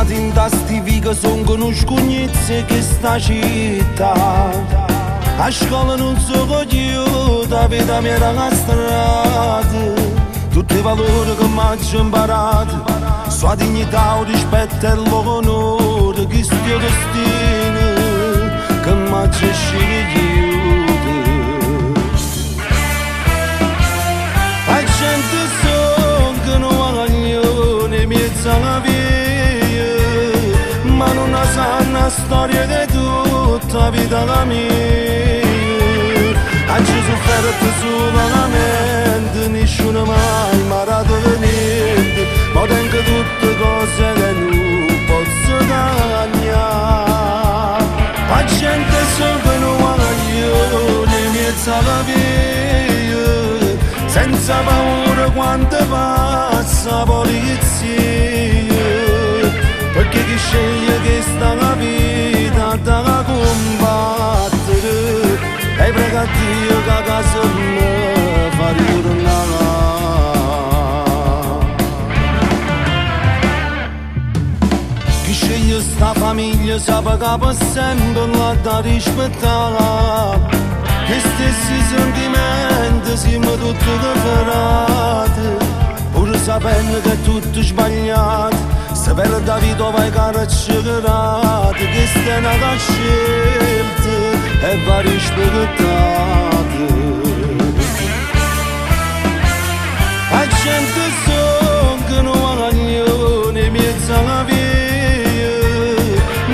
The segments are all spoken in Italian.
nato in tasti che son conosciugnezze che sta città. A scuola non so cogliuto, la vita mia era la strada. Tutti i valori che mi ho imparato, sua dignità, il rispetto e l'onore, che sto destino che mi ha scelto. La gente so che non voglio né mezzo alla via, ma non sanno la storia di tutta la vita la mia. Oggi sofferto solamente, nessuno mai mi ha dato niente, ma tengo tutte cose che non posso guadagnare. La gente so che non voglio né mezzo alla via, senza paura quando passa la polizia, perché chi sceglie che sta la vita da combattere. E prega a Dio che a casa mi fa ritornare. Chi sceglie sta famiglia sa che per sempre la da rispettare. Che stessi sentimenti siamo tutti differenti, pur sapendo che è tutto sbagliato. Se per la vita vai carcerata, che stai una scelta e va rispettata. La gente so che non voglio né mezzo alla via,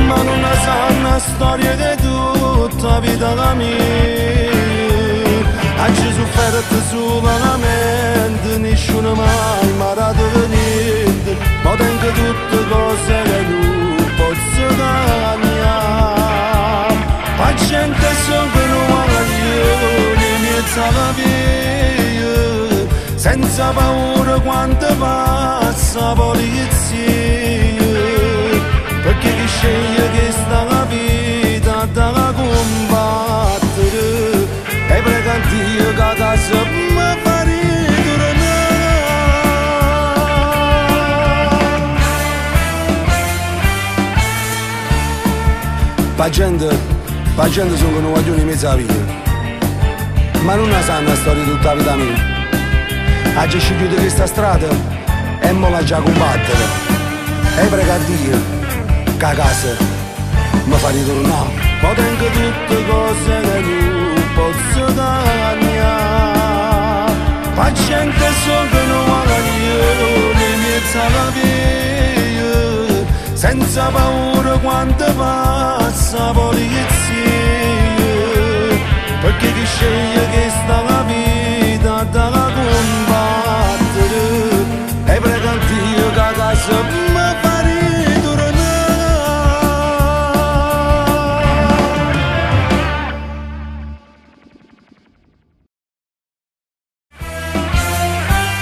ma non sanno la storia di tutta la vita la mia. Oggi sofferto solamente, nessuno mai mi ha dato niente, ma tengo tutte cose che non posso guadagnare. La gente so che non voglio né mezzo alla via, senza paura quando passa la polizia, perché chi sceglie che sta la vita da combattere. E prega a Dio che a casa mi fa ritornare. La gente sono che non voglio in mezzo alla vita, ma non sanno la storia di tutta la vita mia. Oggi è scegliuto questa strada e mo la già combattere. E prega a Dio che a casa mi fa ritornare. Ma tengo tutte cose che non posso guadagnare. La gente so che non voglio né mezzo alla via, senza paura quando passa la polizia, perché chi sceglie che sta la vita da combattere. E prega a Dio che a casa mi fa ritornare.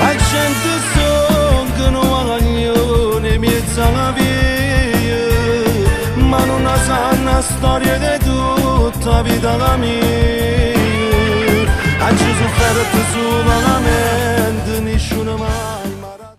La gente so che non voglio né mezzo alla via, ma non sanno la storia di tutta la vita la mia. Oggi sofferto solamente,